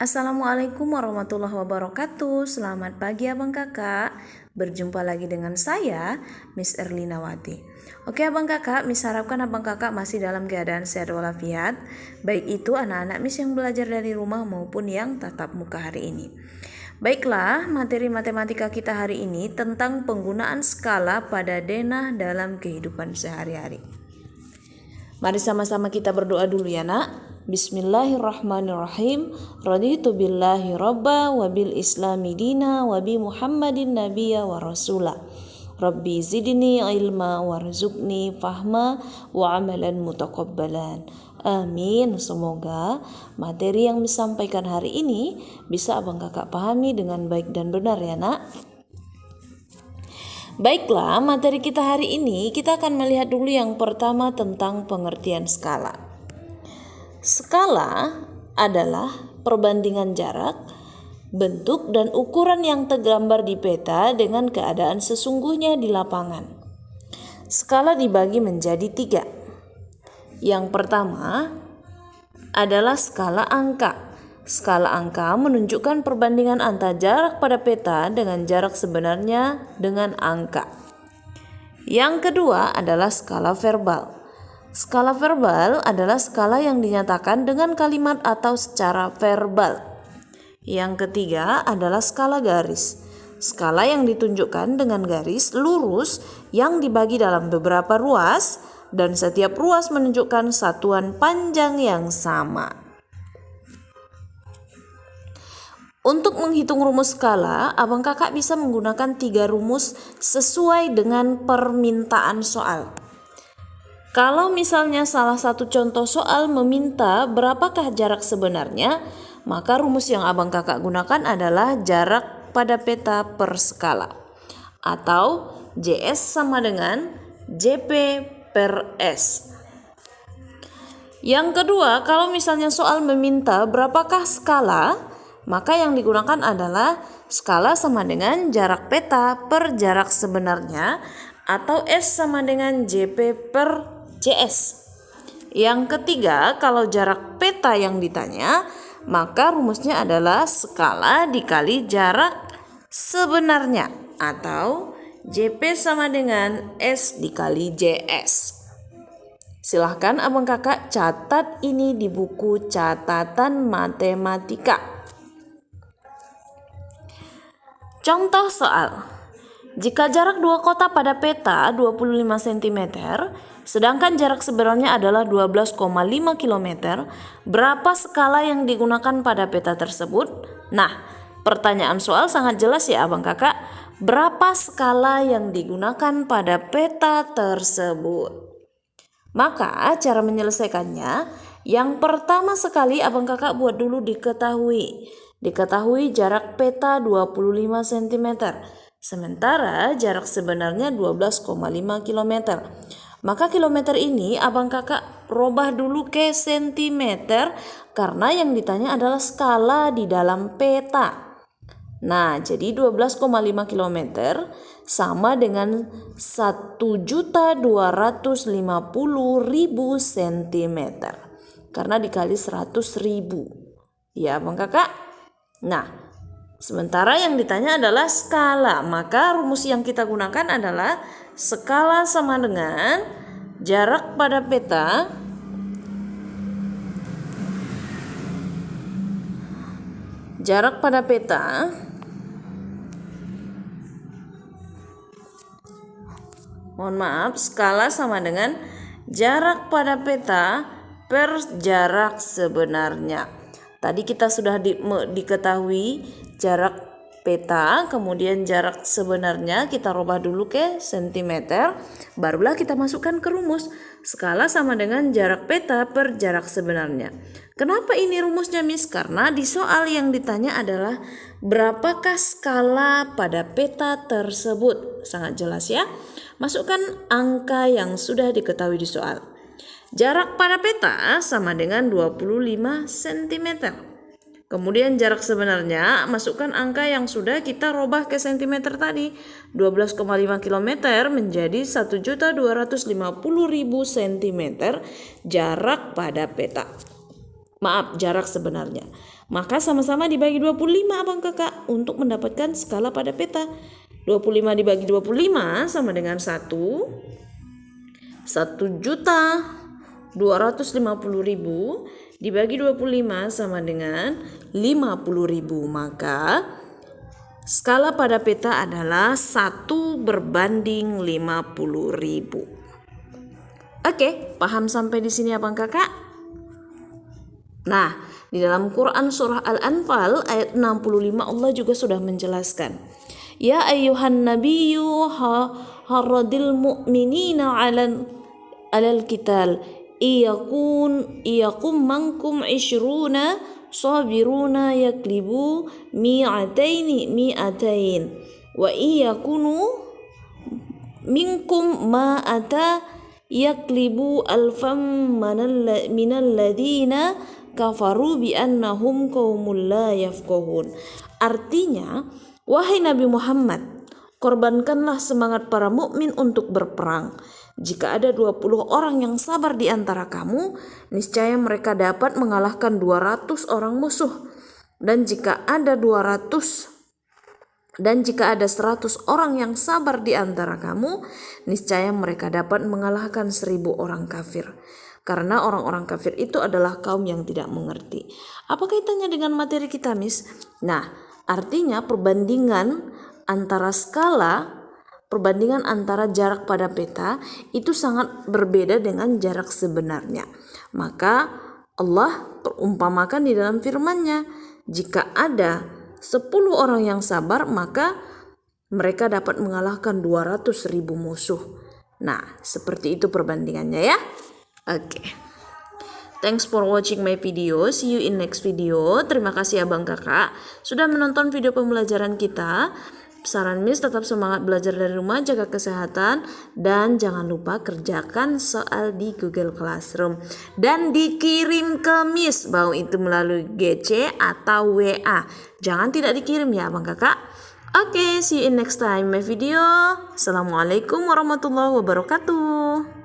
Assalamualaikum warahmatullahi wabarakatuh. Selamat pagi abang kakak. Berjumpa lagi dengan saya, Miss Erlinawati. Oke abang kakak, Miss harapkan abang kakak masih dalam keadaan sehat walafiat. Baik itu anak-anak Miss yang belajar dari rumah maupun yang tatap muka hari ini. Baiklah, materi matematika kita hari ini tentang penggunaan skala pada denah dalam kehidupan sehari-hari. Mari sama-sama kita berdoa dulu ya nak. Bismillahirrahmanirrahim. Raditu billahi rabba wa bil islami dina wa bi Muhammadin nabiyya wa rasula. Rabbi zidni ilma warzuqni fahma wa amalan mutaqabbalan. Amin. Semoga materi yang disampaikan hari ini bisa abang kakak pahami dengan baik dan benar ya nak. Baiklah, materi kita hari ini kita akan melihat dulu yang pertama tentang pengertian skala. Skala adalah perbandingan jarak, bentuk dan ukuran yang tergambar di peta dengan keadaan sesungguhnya di lapangan. Skala dibagi menjadi 3. Yang pertama adalah skala angka. Skala angka menunjukkan perbandingan antara jarak pada peta dengan jarak sebenarnya dengan angka. Yang kedua adalah skala verbal. Skala verbal adalah skala yang dinyatakan dengan kalimat atau secara verbal. Yang ketiga adalah skala garis. Skala yang ditunjukkan dengan garis lurus yang dibagi dalam beberapa ruas dan setiap ruas menunjukkan satuan panjang yang sama. Untuk menghitung rumus skala, abang kakak bisa menggunakan 3 rumus sesuai dengan permintaan soal. Kalau misalnya salah satu contoh soal meminta berapakah jarak sebenarnya, maka rumus yang abang kakak gunakan adalah jarak pada peta per skala, atau JS sama dengan JP per S. Yang kedua, kalau misalnya soal meminta berapakah skala, maka yang digunakan adalah skala sama dengan jarak peta per jarak sebenarnya, atau S sama dengan JP per JS. Yang ketiga, kalau jarak peta yang ditanya, maka rumusnya adalah skala dikali jarak sebenarnya, atau JP sama dengan S dikali JS. Silahkan abang kakak catat ini di buku catatan matematika. Contoh soal. Jika jarak 2 kota pada peta 25 cm, sedangkan jarak sebenarnya adalah 12,5 km, berapa skala yang digunakan pada peta tersebut? Nah, pertanyaan soal sangat jelas ya abang kakak. Berapa skala yang digunakan pada peta tersebut? Maka cara menyelesaikannya, yang pertama sekali abang kakak buat dulu diketahui. Diketahui jarak peta 25 cm. Sementara jarak sebenarnya 12,5 km. Maka kilometer ini abang kakak robah dulu ke sentimeter karena yang ditanya adalah skala di dalam peta. Nah, jadi 12,5 km sama dengan 1.250.000 cm. Karena dikali 100.000. Ya abang kakak? Nah, sementara yang ditanya adalah skala, maka rumus yang kita gunakan adalah skala sama dengan jarak pada peta skala sama dengan jarak pada peta per jarak sebenarnya. Tadi kita sudah diketahui jarak peta, kemudian jarak sebenarnya kita rubah dulu ke sentimeter, barulah kita masukkan ke rumus. Skala sama dengan jarak peta per jarak sebenarnya. Kenapa ini rumusnya Miss? Karena di soal yang ditanya adalah berapakah skala pada peta tersebut. Sangat jelas ya. Masukkan angka yang sudah diketahui di soal. Jarak pada peta sama dengan 25 cm. Kemudian jarak sebenarnya, masukkan angka yang sudah kita robah ke cm tadi. 12,5 km menjadi 1.250.000 cm jarak pada peta. jarak sebenarnya. Maka sama-sama dibagi 25 abang kakak untuk mendapatkan skala pada peta. 25 dibagi 25 sama dengan 1.250.000 dibagi 25 sama dengan 50.000. Maka skala pada peta adalah 1:50.000. Oke, paham sampai di sini abang kakak? Nah, di dalam Quran surah Al-Anfal ayat 65 Allah juga sudah menjelaskan. Ya ayyuhan nabiyyu harradil mu'minina 'alal qital iyakum mankum 'ishruna sabiruna yaklibu mi'atain wa iyakunu minkum ma'ata yaklibu alfam minal ladina kafaru bi annahum qaumul la yafqahun. Artinya, wahai Nabi Muhammad, korbankanlah semangat para mukmin untuk berperang. Jika ada 20 orang yang sabar di antara kamu, niscaya mereka dapat mengalahkan 200 orang musuh. Dan jika ada 100 orang yang sabar di antara kamu, niscaya mereka dapat mengalahkan 1000 orang kafir. Karena orang-orang kafir itu adalah kaum yang tidak mengerti. Apa kaitannya dengan materi kita, Miss? Nah, artinya perbandingan antara jarak pada peta itu sangat berbeda dengan jarak sebenarnya. Maka Allah perumpamakan di dalam firman-Nya, jika ada 10 orang yang sabar, maka mereka dapat mengalahkan 200.000 musuh. Nah, seperti itu perbandingannya ya. Oke. Thanks for watching my video. See you in next video. Terima kasih abang kakak sudah menonton video pembelajaran kita. Saran Miss, tetap semangat belajar dari rumah, jaga kesehatan, dan jangan lupa kerjakan soal di Google Classroom dan dikirim ke Miss, mau itu melalui GC atau WA. Jangan tidak dikirim ya abang kakak. Oke, see you in next time my video. Assalamualaikum warahmatullahi wabarakatuh.